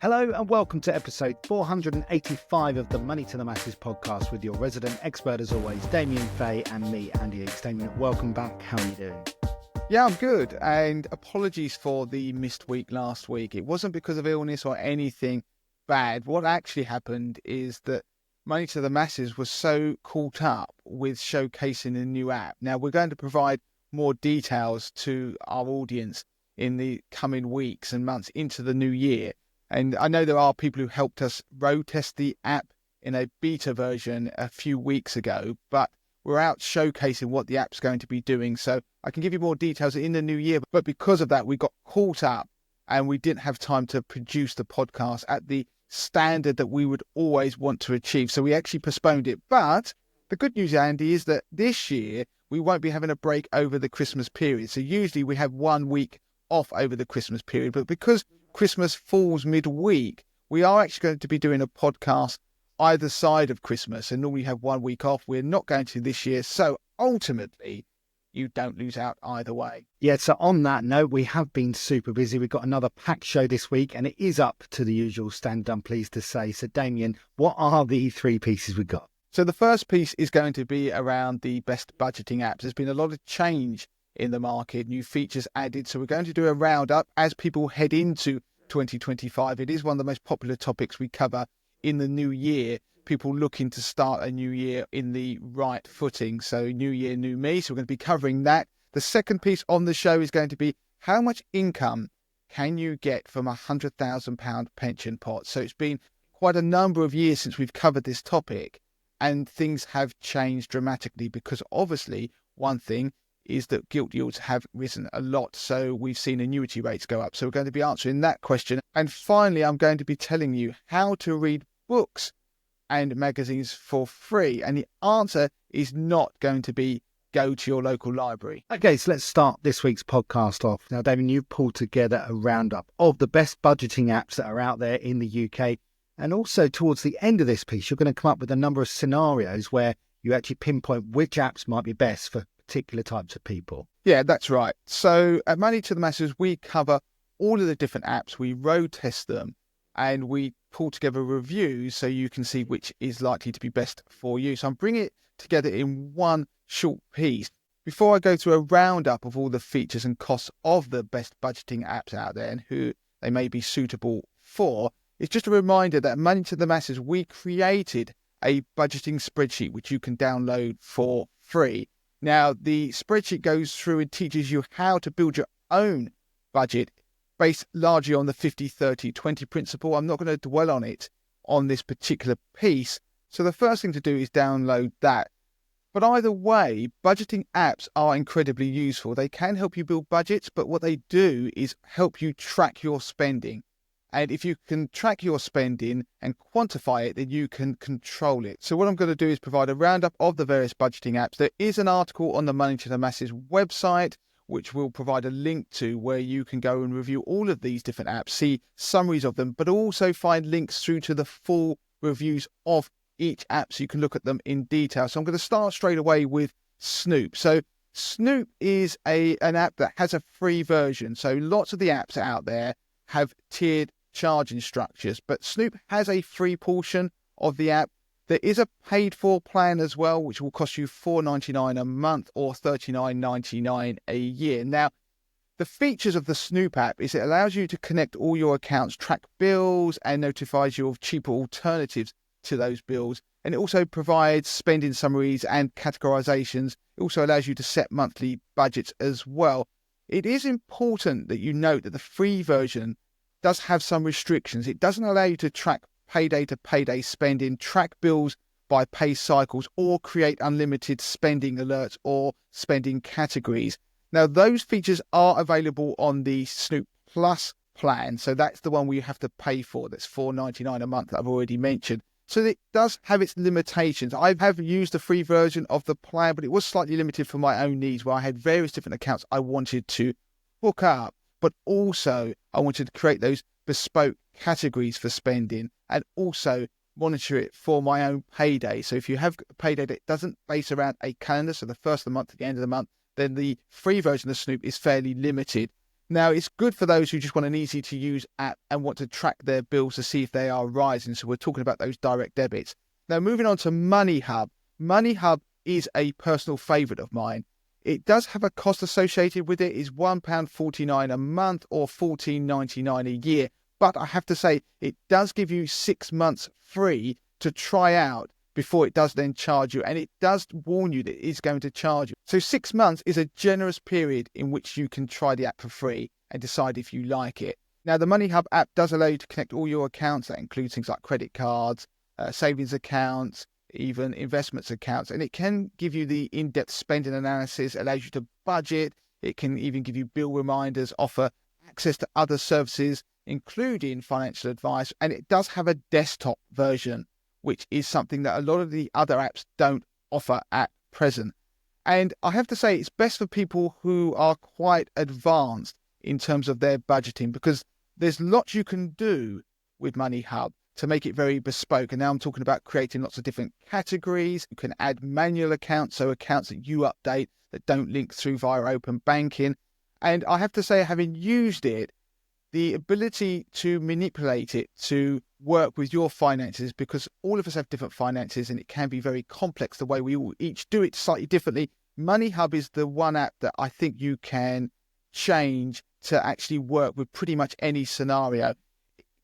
Hello and welcome to episode 485 of the Money to the Masses podcast with your resident expert as always, Damien Fay, and me, Andy X. Damien, welcome back. How are you doing? Yeah, I'm good. And apologies for the missed week last week. It wasn't because of illness or anything bad. What actually happened is that Money to the Masses was so caught up with showcasing a new app. Now, we're going to provide more details to our audience in the coming weeks and months into the new year. And I know there are people who helped us road test the app in a beta version a few weeks ago, but we're out showcasing what the app's going to be doing. So I can give you more details in the new year. But because of that, we got caught up and we didn't have time to produce the podcast at the standard that we would always want to achieve. So we actually postponed it. But the good news, Andy, is that this year we won't be having a break over the Christmas period. So usually we have 1 week off over the Christmas period. But because Christmas falls midweek, we are actually going to be doing a podcast either side of Christmas and normally have 1 week off. We're not going to this year. So ultimately, you don't lose out either way. Yeah, so on that note, we have been super busy. We've got another packed show this week and it is up to the usual standard, I'm pleased to say. So Damien, what are the three pieces we've got? So the first piece is going to be around the best budgeting apps. There's been a lot of change in the market, new features added. So we're going to do a roundup as people head into 2025. It is one of the most popular topics we cover in the new year. People looking to start a new year in the right footing. So new year, new me. So we're going to be covering that. The second piece on the show is going to be how much income can you get from £100,000 pension pot? So it's been quite a number of years since we've covered this topic and things have changed dramatically because obviously one thing is that gilt yields have risen a lot. So we've seen annuity rates go up. So we're going to be answering that question. And finally, I'm going to be telling you how to read books and magazines for free. And the answer is not going to be go to your local library. Okay, so let's start this week's podcast off. Now, Damien, you've pulled together a roundup of the best budgeting apps that are out there in the UK. And also towards the end of this piece, you're going to come up with a number of scenarios where you actually pinpoint which apps might be best for particular types of people. Yeah, that's right. So at Money to the Masses, we cover all of the different apps, we road test them, and we pull together reviews so you can see which is likely to be best for you. So I'm bringing it together in one short piece. Before I go through a roundup of all the features and costs of the best budgeting apps out there and who they may be suitable for, it's just a reminder that at Money to the Masses, we created a budgeting spreadsheet which you can download for free. Now, the spreadsheet goes through and teaches you how to build your own budget based largely on the 50-30-20 principle. I'm not going to dwell on it on this particular piece. So the first thing to do is download that. But either way, budgeting apps are incredibly useful. They can help you build budgets, but what they do is help you track your spending. And if you can track your spending and quantify it, then you can control it. So what I'm going to do is provide a roundup of the various budgeting apps. There is an article on the Money to the Masses website, which will provide a link to where you can go and review all of these different apps, see summaries of them, but also find links through to the full reviews of each app so you can look at them in detail. So I'm going to start straight away with Snoop. So Snoop is an app that has a free version. So lots of the apps out there have tiered charging structures, but Snoop has a free portion of the app. There is a paid for plan as well, which will cost you $4.99 a month or $39.99 a year. Now, the features of the Snoop app is it allows you to connect all your accounts, track bills, and notifies you of cheaper alternatives to those bills. And it also provides spending summaries and categorizations. It also allows you to set monthly budgets as well. It is important that you note that the free version does have some restrictions. It doesn't allow you to track payday to payday spending, track bills by pay cycles, or create unlimited spending alerts or spending categories. Now, those features are available on the Snoop Plus plan. So that's the one we have to pay for. That's $4.99 a month that I've already mentioned. So it does have its limitations. I have used the free version of the plan, but it was slightly limited for my own needs where I had various different accounts I wanted to hook up. But also I wanted to create those bespoke categories for spending and also monitor it for my own payday. So if you have a payday that doesn't base around a calendar, so the first of the month to the end of the month, then the free version of Snoop is fairly limited. Now, it's good for those who just want an easy to use app and want to track their bills to see if they are rising. So we're talking about those direct debits. Now, moving on to Money Hub. Money Hub is a personal favourite of mine. It does have a cost associated with it. It's £1.49 a month or $14.99 a year. But I have to say, it does give you 6 months free to try out before it does then charge you. And it does warn you that it is going to charge you. So 6 months is a generous period in which you can try the app for free and decide if you like it. Now, the Money Hub app does allow you to connect all your accounts. That includes things like credit cards, savings accounts, even investments accounts. And it can give you the in-depth spending analysis, allows you to budget. It can even give you bill reminders, offer access to other services, including financial advice. And it does have a desktop version, which is something that a lot of the other apps don't offer at present. And I have to say, it's best for people who are quite advanced in terms of their budgeting, because there's lots you can do with Money Hub to make it very bespoke. And now I'm talking about creating lots of different categories. You can add manual accounts, so accounts that you update that don't link through via open banking. And I have to say, having used it, the ability to manipulate it to work with your finances, because all of us have different finances and it can be very complex the way we all each do it slightly differently. Money Hub is the one app that I think you can change to actually work with pretty much any scenario.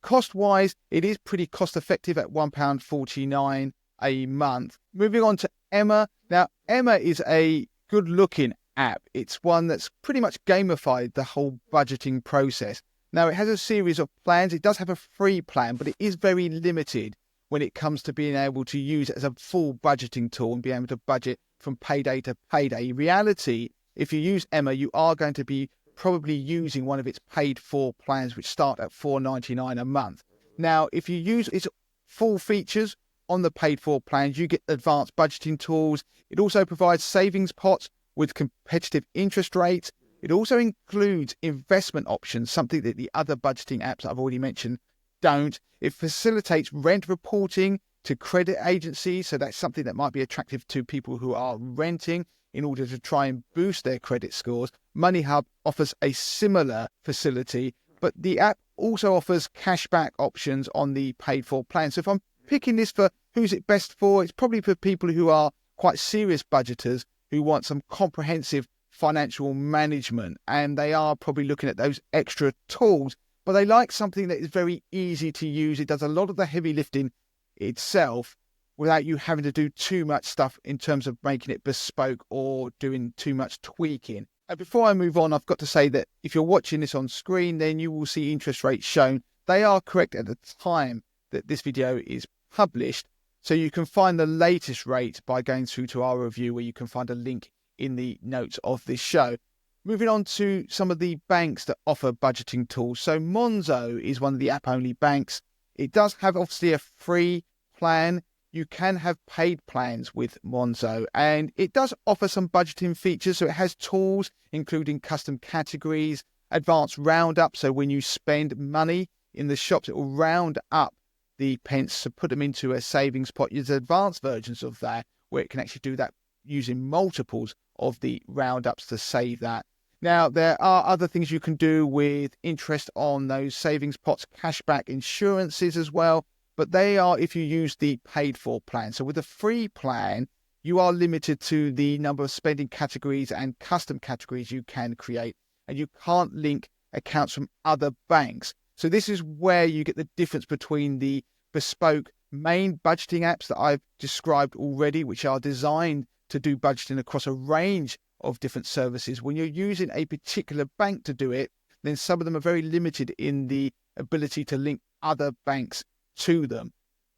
Cost-wise, it is pretty cost-effective at £1.49 a month. Moving on to Emma. Now, Emma is a good-looking app. It's one that's pretty much gamified the whole budgeting process. Now, it has a series of plans. It does have a free plan, but it is very limited when it comes to being able to use it as a full budgeting tool and be able to budget from payday to payday. In reality, if you use Emma, you are going to be probably using one of its paid for plans, which start at $4.99 a month. Now, if you use its full features on the paid for plans, you get advanced budgeting tools. It also provides savings pots with competitive interest rates. It also includes investment options, something that the other budgeting apps I've already mentioned don't. It facilitates rent reporting to credit agencies, so that's something that might be attractive to people who are renting in order to try and boost their credit scores. Money Hub offers a similar facility, but the app also offers cashback options on the paid for plan. So if I'm picking this for who's it best for, it's probably for people who are quite serious budgeters who want some comprehensive financial management, and they are probably looking at those extra tools, but they like something that is very easy to use. It does a lot of the heavy lifting itself without you having to do too much stuff in terms of making it bespoke or doing too much tweaking. And before I move on, I've got to say that if you're watching this on screen, then you will see interest rates shown. They are correct at the time that this video is published. So you can find the latest rate by going through to our review, where you can find a link in the notes of this show. Moving on to some of the banks that offer budgeting tools. So Monzo is one of the app-only banks. It does have obviously a free plan. You can have paid plans with Monzo, and it does offer some budgeting features. So it has tools including custom categories, advanced roundup. So when you spend money in the shops, it will round up the pence to put them into a savings pot. There's advanced versions of that where it can actually do that using multiples of the roundups to save that. Now, there are other things you can do with interest on those savings pots, cashback insurances as well, but they are if you use the paid for plan. So with the free plan, you are limited to the number of spending categories and custom categories you can create, and you can't link accounts from other banks. So this is where you get the difference between the bespoke main budgeting apps that I've described already, which are designed to do budgeting across a range of different services. When you're using a particular bank to do it, then some of them are very limited in the ability to link other banks to them.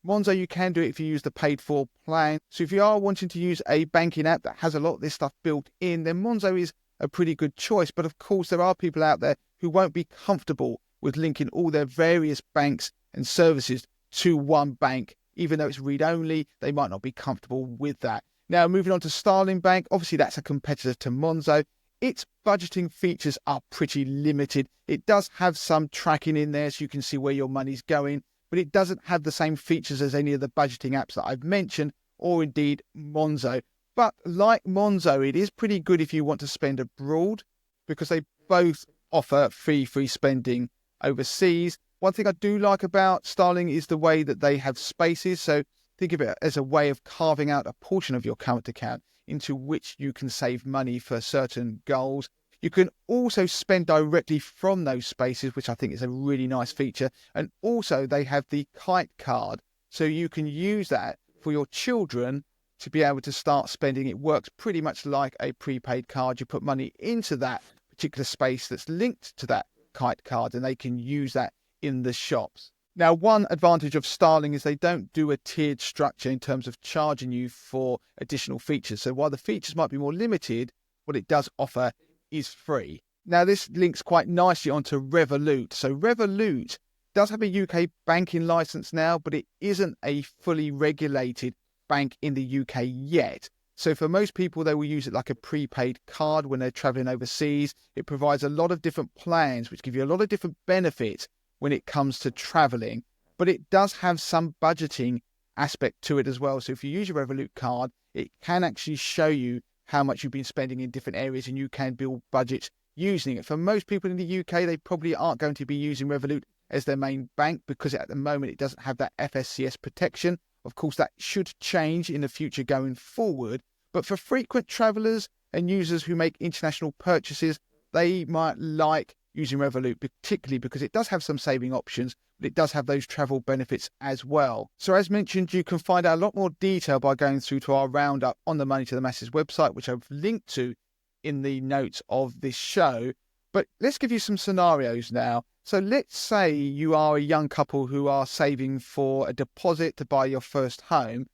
Monzo, you can do it if you use the paid for plan. So if you are wanting to use a banking app that has a lot of this stuff built in, then Monzo is a pretty good choice. But of course, there are people out there who won't be comfortable with linking all their various banks and services to one bank. Even though it's read-only, they might not be comfortable with that. Now, moving on to Starling Bank, obviously that's a competitor to Monzo. Its budgeting features are pretty limited. It does have some tracking in there so you can see where your money's going, but it doesn't have the same features as any of the budgeting apps that I've mentioned, or indeed Monzo. But like Monzo, it is pretty good if you want to spend abroad, because they both offer free spending overseas. One thing I do like about Starling is the way that they have spaces. So think of it as a way of carving out a portion of your current account into which you can save money for certain goals. You can also spend directly from those spaces, which I think is a really nice feature. And also they have the kite card. So you can use that for your children to be able to start spending. It works pretty much like a prepaid card. You put money into that particular space that's linked to that kite card, and they can use that in the shops. Now, one advantage of Starling is they don't do a tiered structure in terms of charging you for additional features. So while the features might be more limited, what it does offer is free. Now, this links quite nicely onto Revolut. So Revolut does have a UK banking license now, but it isn't a fully regulated bank in the UK yet. So for most people, they will use it like a prepaid card when they're traveling overseas. It provides a lot of different plans, which give you a lot of different benefits when it comes to traveling, but it does have some budgeting aspect to it as well. So if you use your Revolut card, it can actually show you how much you've been spending in different areas, and you can build budgets using it. For most people in the UK, they probably aren't going to be using Revolut as their main bank because at the moment it doesn't have that FSCS protection. Of course, that should change in the future going forward. But for frequent travellers and users who make international purchases, they might like using Revolut, particularly because it does have some saving options, but it does have those travel benefits as well. So as mentioned, you can find out a lot more detail by going through to our roundup on the Money to the Masses website, which I've linked to in the notes of this show. But let's give you some scenarios now. So let's say you are a young couple who are saving for a deposit to buy your first home.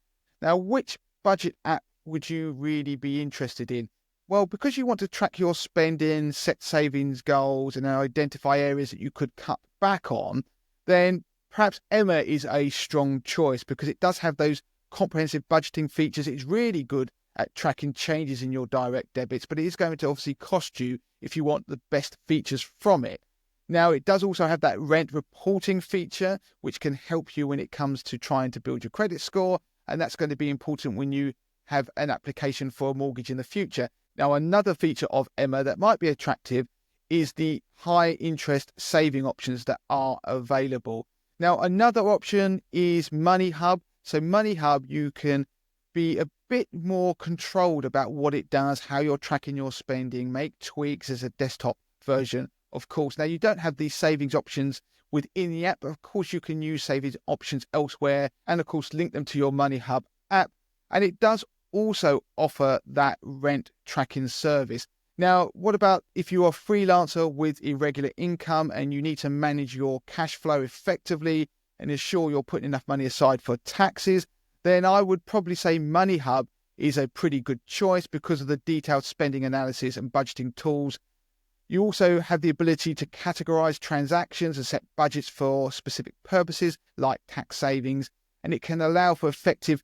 Now, which budget app would you really be interested in? Well, because you want to track your spending, set savings goals, and identify areas that you could cut back on, then perhaps Emma is a strong choice because it does have those comprehensive budgeting features. It's really good at tracking changes in your direct debits, but it is going to obviously cost you if you want the best features from it. Now, it does also have that rent reporting feature, which can help you when it comes to trying to build your credit score, and that's going to be important when you have an application for a mortgage in the future. Now, another feature of Emma that might be attractive is the high interest saving options that are available. Now, another option is Money Hub. So Money Hub, you can be a bit more controlled about what it does, how you're tracking your spending, make tweaks as a desktop version, of course. Now, you don't have these savings options within the app, but of course you can use savings options elsewhere and of course link them to your Money Hub app. And it does also offer that rent tracking service. Now, what about if you're a freelancer with irregular income and you need to manage your cash flow effectively and ensure you're putting enough money aside for taxes? Then I would probably say Money Hub is a pretty good choice because of the detailed spending analysis and budgeting tools. You also have the ability to categorize transactions and set budgets for specific purposes like tax savings, and it can allow for effective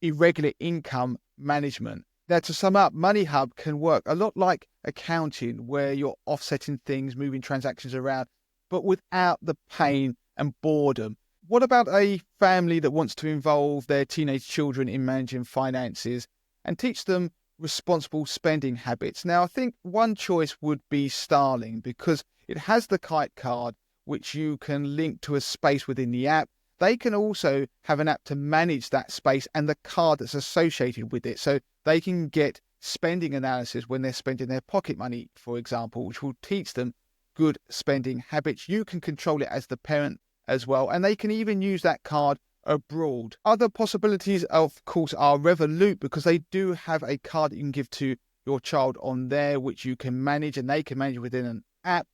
irregular income management. Now, to sum up, Money Hub can work a lot like accounting, where you're offsetting things, moving transactions around, but without the pain and boredom. What about a family that wants to involve their teenage children in managing finances and teach them responsible spending habits? Now, I think one choice would be Starling because it has the kite card, which you can link to a space within the app. They can also have an app to manage that space and the card that's associated with it. So they can get spending analysis when they're spending their pocket money, for example, which will teach them good spending habits. You can control it as the parent as well. And they can even use that card abroad. Other possibilities, of course, are Revolut, because they do have a card that you can give to your child on there, which you can manage and they can manage within an app.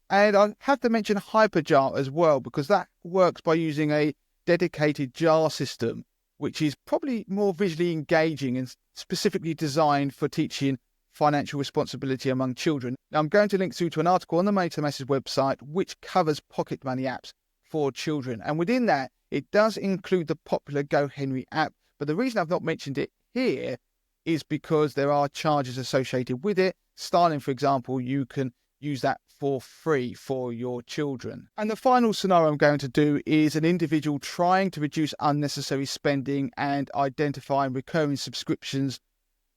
And I have to mention Hyperjar as well, because that works by using a dedicated jar system, which is probably more visually engaging and specifically designed for teaching financial responsibility among children. Now, I'm going to link through to an article on the Money to the Masses website, which covers pocket money apps for children. And within that, it does include the popular Go Henry app. But the reason I've not mentioned it here is because there are charges associated with it. Starling, for example, you can use that for free for your children. And the final scenario I'm going to do is an individual trying to reduce unnecessary spending and identifying recurring subscriptions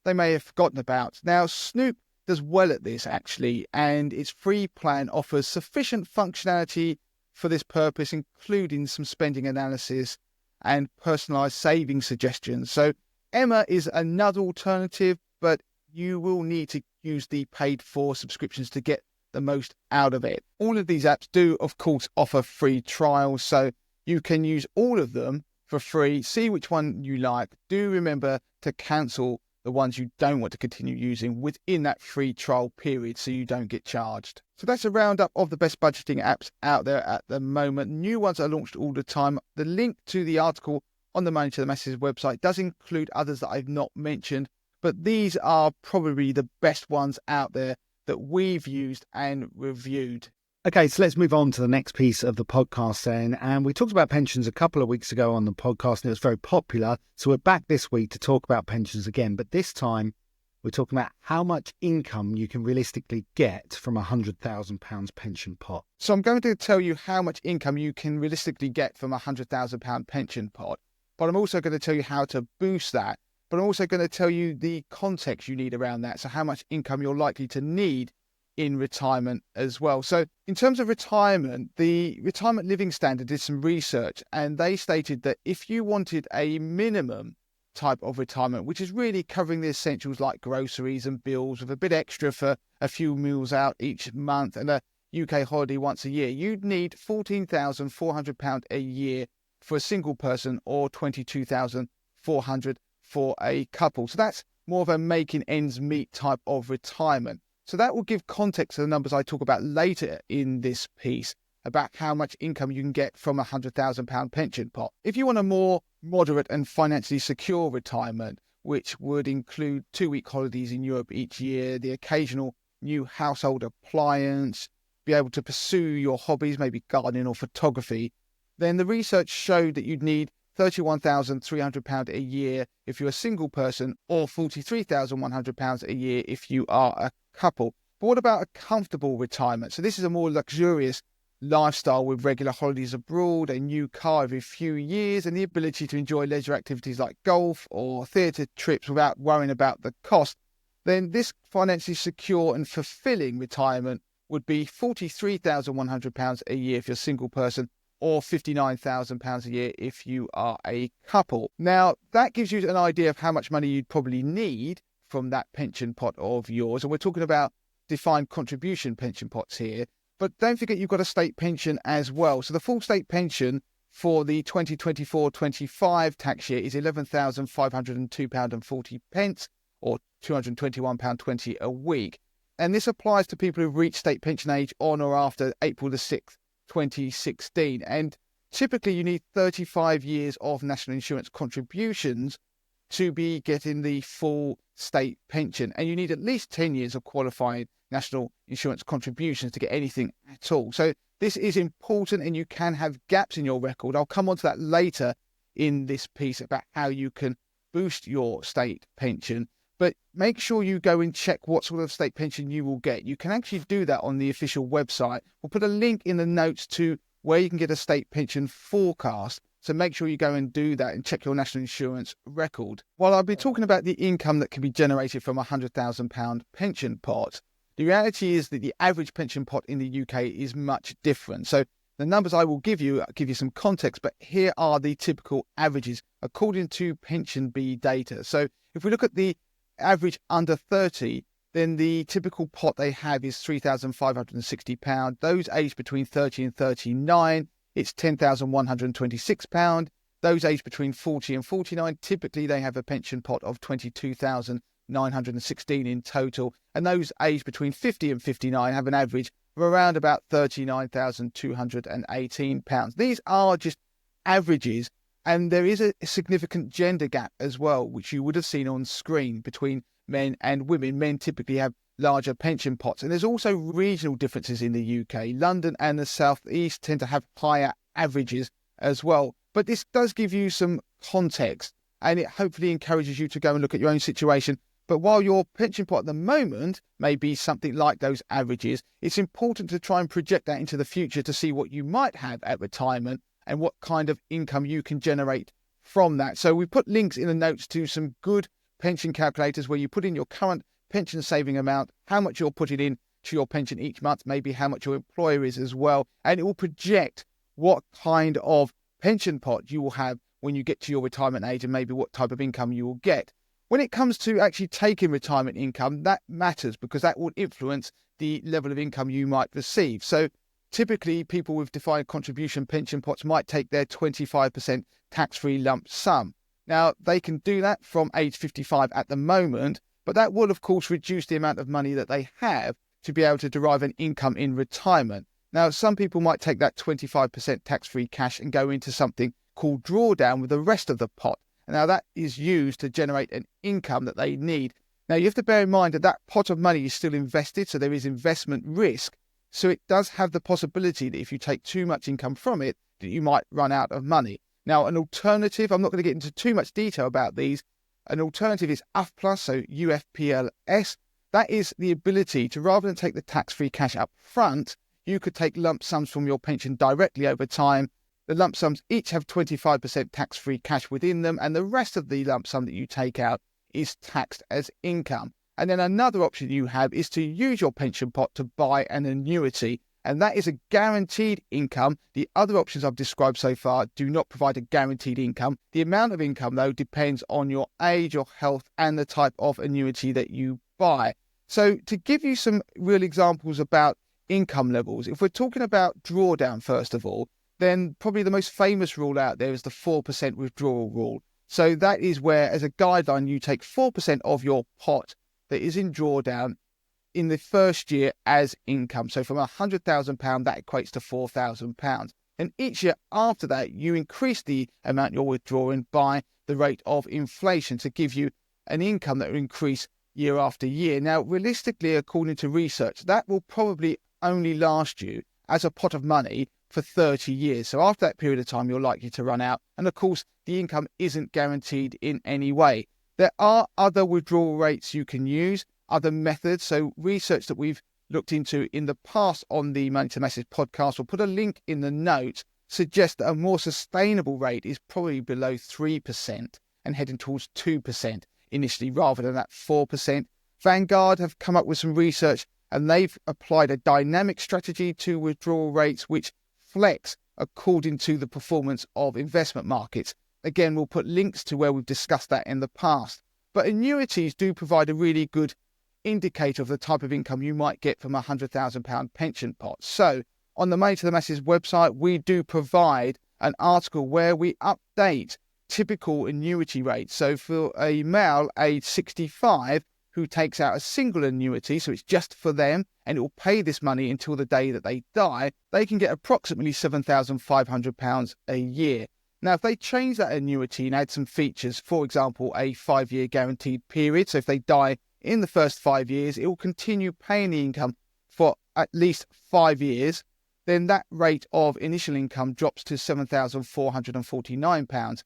they may have forgotten about. Now, Snoop does well at this actually, and its free plan offers sufficient functionality for this purpose, including some spending analysis and personalized saving suggestions. So Emma is another alternative, but you will need to use the paid for subscriptions to get the most out of it. All of these apps do, of course, offer free trials, so you can use all of them for free, see which one you like. Do remember to cancel the ones you don't want to continue using within that free trial period so you don't get charged. So that's a roundup of the best budgeting apps out there at the moment. New ones are launched all the time. The link to the article on the Money to the Masses website does include others that I've not mentioned, but these are probably the best ones out there that we've used and reviewed. Okay, so let's move on to the next piece of the podcast then. And we talked about pensions a couple of weeks ago on the podcast and it was very popular. So we're back this week to talk about pensions again. But this time we're talking about how much income you can realistically get from a £100,000 pension pot. So I'm going to tell you how much income you can realistically get from a £100,000 pension pot. But I'm also going to tell you how to boost that. But I'm also going to tell you the context you need around that. So how much income you're likely to need in retirement as well. So in terms of retirement, the Retirement Living Standard did some research and they stated that if you wanted a minimum type of retirement, which is really covering the essentials like groceries and bills with a bit extra for a few meals out each month and a UK holiday once a year, you'd need £14,400 a year for a single person or £22,400 for a couple. So that's more of a making ends meet type of retirement. So that will give context to the numbers I talk about later in this piece about how much income you can get from a £100,000 pension pot. If you want a more moderate and financially secure retirement, which would include 2-week holidays in Europe each year, the occasional new household appliance, be able to pursue your hobbies, maybe gardening or photography, then the research showed that you'd need £31,300 a year if you're a single person or £43,100 a year if you are a couple. But what about a comfortable retirement? So this is a more luxurious lifestyle with regular holidays abroad, a new car every few years, and the ability to enjoy leisure activities like golf or theatre trips without worrying about the cost. Then this financially secure and fulfilling retirement would be £43,100 a year if you're a single person or £59,000 a year if you are a couple. Now, that gives you an idea of how much money you'd probably need from that pension pot of yours. And we're talking about defined contribution pension pots here. But don't forget you've got a state pension as well. So the full state pension for the 2024-25 tax year is £11,502.40 or £221.20 a week. And this applies to people who've reached state pension age on or after April the 6th, 2016. And typically you need 35 years of national insurance contributions to be getting the full state pension. And you need at least 10 years of qualified national insurance contributions to get anything at all. So this is important and you can have gaps in your record. I'll come on to that later in this piece about how you can boost your state pension. But make sure you go and check what sort of state pension you will get. You can actually do that on the official website. We'll put a link in the notes to where you can get a state pension forecast. So make sure you go and do that and check your national insurance record. While I'll be talking about the income that can be generated from a £100,000 pension pot, the reality is that the average pension pot in the UK is much different. So the numbers I will give you some context, but here are the typical averages according to Pension Bee data. So if we look at the average under 30, then the typical pot they have is £3,560. Those aged between 30 and 39, it's £10,126. Those aged between 40 and 49, typically they have a pension pot of £22,916 in total. And those aged between 50 and 59 have an average of around about £39,218. These are just averages. And there is a significant gender gap as well, which you would have seen on screen between men and women. Men typically have larger pension pots. And there's also regional differences in the UK. London and the South East tend to have higher averages as well. But this does give you some context and it hopefully encourages you to go and look at your own situation. But while your pension pot at the moment may be something like those averages, it's important to try and project that into the future to see what you might have at retirement and what kind of income you can generate from that. So we put links in the notes to some good pension calculators where you put in your current pension saving amount, how much you're putting in to your pension each month, maybe how much your employer is as well, and it will project what kind of pension pot you will have when you get to your retirement age and maybe what type of income you will get. When it comes to actually taking retirement income, that matters because that will influence the level of income you might receive. So typically, people with defined contribution pension pots might take their 25% tax-free lump sum. Now, they can do that from age 55 at the moment, but that will, of course, reduce the amount of money that they have to be able to derive an income in retirement. Now, some people might take that 25% tax-free cash and go into something called drawdown with the rest of the pot. Now, that is used to generate an income that they need. Now, you have to bear in mind that that pot of money is still invested, so there is investment risk. So it does have the possibility that if you take too much income from it, that you might run out of money. Now, an alternative, I'm not going to get into too much detail about these. An alternative is UFPLUS, so UFPLS. That is the ability to, rather than take the tax-free cash up front, you could take lump sums from your pension directly over time. The lump sums each have 25% tax-free cash within them, and the rest of the lump sum that you take out is taxed as income. And then another option you have is to use your pension pot to buy an annuity, and that is a guaranteed income. The other options I've described so far do not provide a guaranteed income. The amount of income, though, depends on your age, your health, and the type of annuity that you buy. So to give you some real examples about income levels, if we're talking about drawdown, first of all, then probably the most famous rule out there is the 4% withdrawal rule. So that is where, as a guideline, you take 4% of your pot that is in drawdown in the first year as income. So from £100,000, that equates to £4,000. And each year after that, you increase the amount you're withdrawing by the rate of inflation to give you an income that will increase year after year. Now, realistically, according to research, that will probably only last you as a pot of money for 30 years. So after that period of time, you're likely to run out. And of course, the income isn't guaranteed in any way. There are other withdrawal rates you can use, other methods. So research that we've looked into in the past on the Money to Masses podcast, we'll put a link in the notes, suggests that a more sustainable rate is probably below 3% and heading towards 2% initially, rather than that 4%. Vanguard have come up with some research and they've applied a dynamic strategy to withdrawal rates which flex according to the performance of investment markets. Again, we'll put links to where we've discussed that in the past. But annuities do provide a really good indicator of the type of income you might get from a £100,000 pension pot. So on the Money to the Masses website, we do provide an article where we update typical annuity rates. So for a male aged 65 who takes out a single annuity, so it's just for them, and it will pay this money until the day that they die, they can get approximately £7,500 a year. Now, if they change that annuity and add some features, for example, a 5-year guaranteed period, so if they die in the first 5 years, it will continue paying the income for at least 5 years, then that rate of initial income drops to £7,449.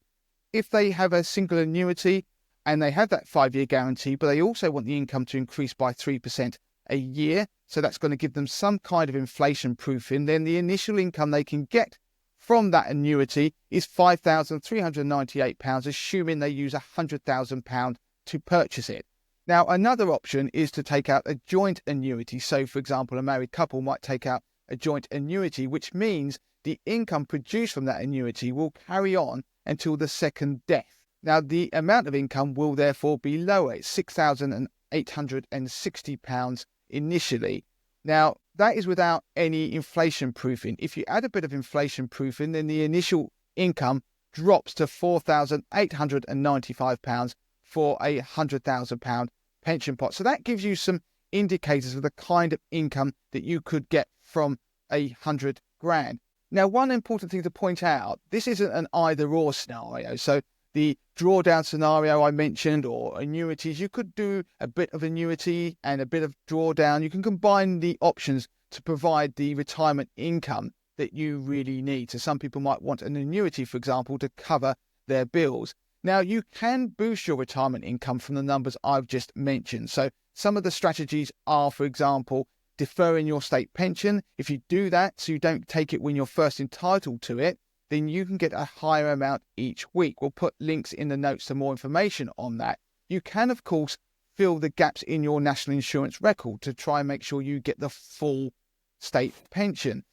If they have a single annuity and they have that 5-year guarantee, but they also want the income to increase by 3% a year, so that's going to give them some kind of inflation proofing, then the initial income they can get from that annuity is £5,398, assuming they use £100,000 to purchase it. Now, another option is to take out a joint annuity. So, for example, a married couple might take out a joint annuity, which means the income produced from that annuity will carry on until the second death. Now, the amount of income will therefore be lower. It's £6,860 initially. Now, that is without any inflation proofing. If you add a bit of inflation proofing, then the initial income drops to £4,895 for a £100,000 pension pot. So that gives you some indicators of the kind of income that you could get from £100,000. Now, one important thing to point out, this isn't an either or scenario. So the drawdown scenario I mentioned, or annuities, you could do a bit of annuity and a bit of drawdown. You can combine the options to provide the retirement income that you really need. So some people might want an annuity, for example, to cover their bills. Now, you can boost your retirement income from the numbers I've just mentioned. So some of the strategies are, for example, deferring your state pension. If you do that, so you don't take it when you're first entitled to it, then you can get a higher amount each week. We'll put links in the notes to more information on that. You can, of course, fill the gaps in your national insurance record to try and make sure you get the full state pension.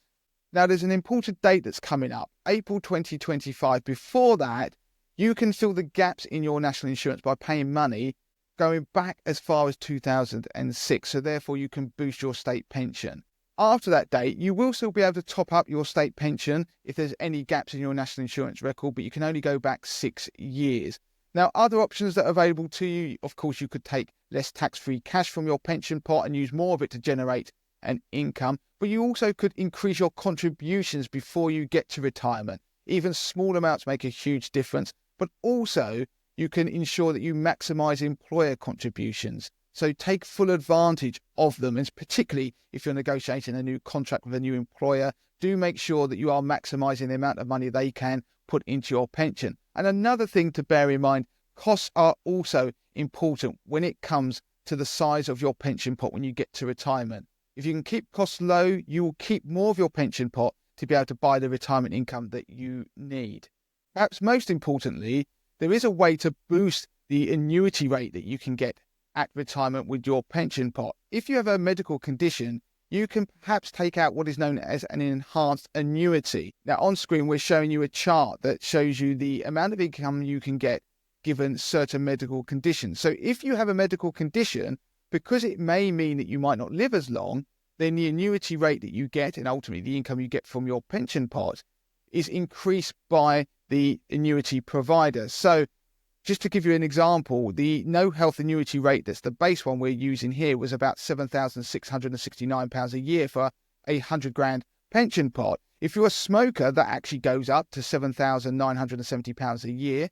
Now, there's an important date that's coming up, April 2025. Before that, you can fill the gaps in your national insurance by paying money going back as far as 2006. So therefore, you can boost your state pension. After that date, you will still be able to top up your state pension if there's any gaps in your national insurance record, but you can only go back 6 years. Now, other options that are available to you, of course, you could take less tax-free cash from your pension pot and use more of it to generate an income, but you also could increase your contributions before you get to retirement. Even small amounts make a huge difference, but also you can ensure that you maximize employer contributions. So take full advantage of them, and particularly if you're negotiating a new contract with a new employer, do make sure that you are maximizing the amount of money they can put into your pension. And another thing to bear in mind, costs are also important when it comes to the size of your pension pot when you get to retirement. If you can keep costs low, you will keep more of your pension pot to be able to buy the retirement income that you need. Perhaps most importantly, there is a way to boost the annuity rate that you can get at retirement with your pension pot. If you have a medical condition, you can perhaps take out what is known as an enhanced annuity. Now on screen, we're showing you a chart that shows you the amount of income you can get given certain medical conditions. So if you have a medical condition, because it may mean that you might not live as long, then the annuity rate that you get, and ultimately the income you get from your pension pot, is increased by the annuity provider. So just to give you an example, the no health annuity rate, that's the base one we're using here, was about £7,669 a year for a 100 grand pension pot. If you're a smoker, that actually goes up to £7,970 a year.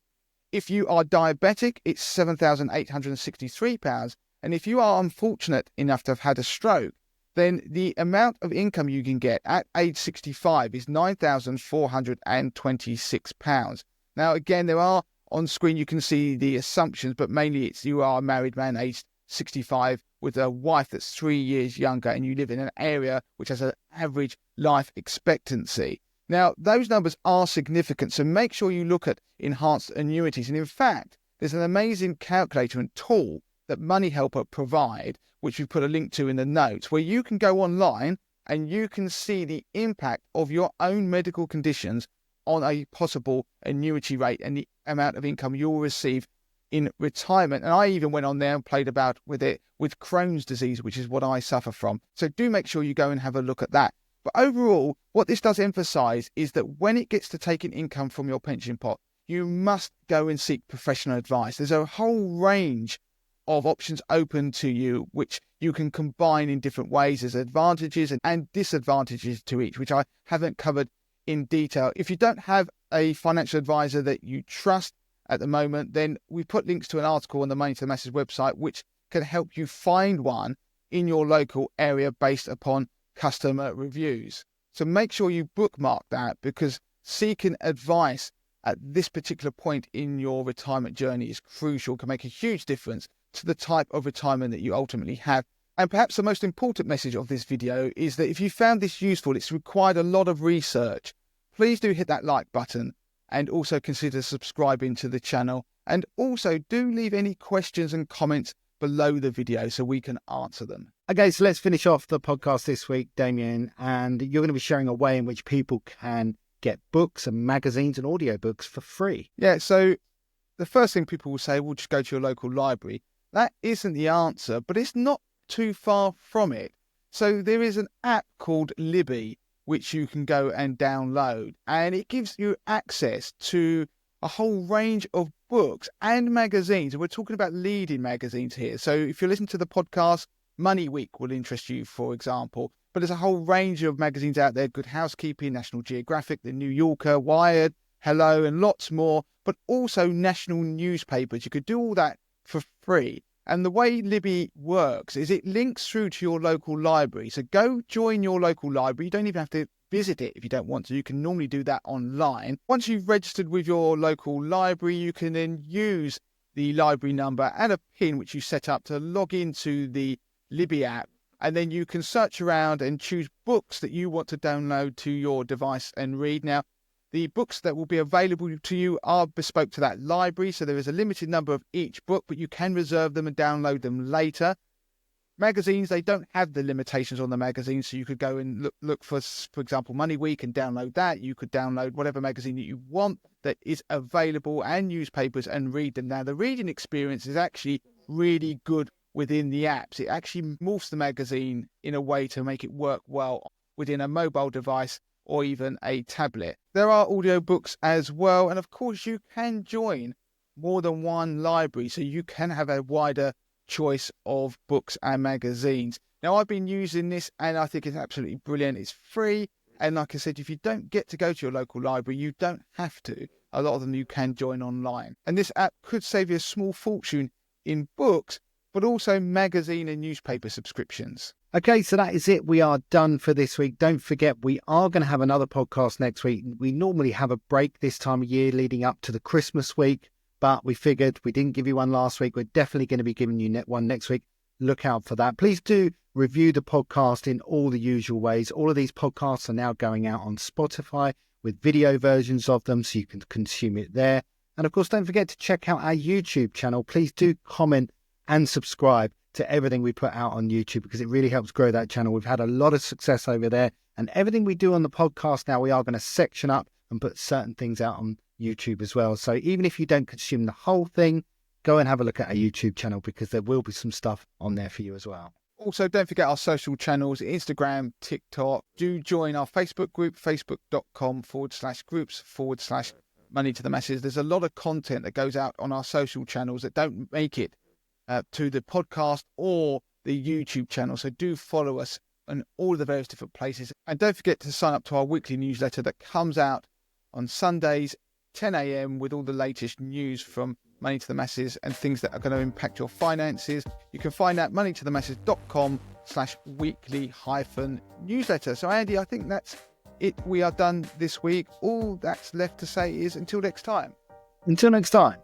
If you are diabetic, it's £7,863. And if you are unfortunate enough to have had a stroke, then the amount of income you can get at age 65 is £9,426. Now, again, there are on screen, you can see the assumptions, but mainly it's you are a married man aged 65 with a wife that's 3 years younger, and you live in an area which has an average life expectancy. Now, those numbers are significant, so make sure you look at enhanced annuities. And in fact, there's an amazing calculator and tool that Money Helper provide, which we put a link to in the notes, where you can go online and you can see the impact of your own medical conditions on a possible annuity rate and the amount of income you'll receive in retirement. And I even went on there and played about with it with Crohn's disease, which is what I suffer from. So do make sure you go and have a look at that. But overall, what this does emphasize is that when it gets to taking income from your pension pot, you must go and seek professional advice. There's a whole range of options open to you, which you can combine in different ways. There's advantages and disadvantages to each, which I haven't covered in detail. If you don't have a financial advisor that you trust at the moment, then we put links to an article on the Money to the Masses website, which can help you find one in your local area based upon customer reviews. So make sure you bookmark that, because seeking advice at this particular point in your retirement journey is crucial, can make a huge difference to the type of retirement that you ultimately have. And perhaps the most important message of this video is that if you found this useful, it's required a lot of research. Please do hit that like button and also consider subscribing to the channel. And also do leave any questions and comments below the video so we can answer them. Okay, so let's finish off the podcast this week, Damien, and you're going to be sharing a way in which people can get books and magazines and audiobooks for free. Yeah, so the first thing people will say, we'll just go to your local library. That isn't the answer, but it's not too far from it. So there is an app called Libby, which you can go and download, and it gives you access to a whole range of books and magazines. And we're talking about leading magazines here. So if you listen to the podcast, Money Week will interest you, for example. But there's a whole range of magazines out there: Good Housekeeping, National Geographic, The New Yorker, Wired, Hello, and lots more. But also national newspapers. You could do all that for free. And the way Libby works is it links through to your local library. So go join your local library. You don't even have to visit it if you don't want to. You can normally do that online. Once you've registered with your local library, you can then use the library number and a PIN which you set up to log into the Libby app. And then you can search around and choose books that you want to download to your device and read. Now, The books that will be available to you are bespoke to that library, so there is a limited number of each book, but you can reserve them and download them later. Magazines, they don't have the limitations on the magazines, so you could go and look for example, Money Week and download that. You could download whatever magazine that you want that is available, and newspapers, and read them. Now, the reading experience is actually really good within the apps. It actually morphs the magazine in a way to make it work well within a mobile device or even a tablet. There are audiobooks as well, and of course you can join more than one library, so you can have a wider choice of books and magazines. Now, I've been using this and I think it's absolutely brilliant. It's free, and like I said, if you don't get to go to your local library, you don't have to. A lot of them you can join online, and this app could save you a small fortune in books, but also magazine and newspaper subscriptions. Okay, so that is it. We are done for this week. Don't forget, we are going to have another podcast next week. We normally have a break this time of year leading up to the Christmas week, but we figured we didn't give you one last week. We're definitely going to be giving you one next week. Look out for that. Please do review the podcast in all the usual ways. All of these podcasts are now going out on Spotify with video versions of them, so you can consume it there. And of course, don't forget to check out our YouTube channel. Please do comment and subscribe to everything we put out on YouTube, because it really helps grow that channel. We've had a lot of success over there, and everything we do on the podcast now, we are going to section up and put certain things out on YouTube as well. So even if you don't consume the whole thing, go and have a look at our YouTube channel, because there will be some stuff on there for you as well. Also, don't forget our social channels, Instagram, TikTok. Do join our Facebook group, facebook.com/groups/Money to the Masses. There's a lot of content that goes out on our social channels that don't make it to the podcast or the YouTube channel. So do follow us on all the various different places. And don't forget to sign up to our weekly newsletter that comes out on Sundays, 10 a.m. with all the latest news from Money to the Masses and things that are going to impact your finances. You can find out moneytothemasses.com/weekly-newsletter. So Andy, I think that's it. We are done this week. All that's left to say is until next time. Until next time.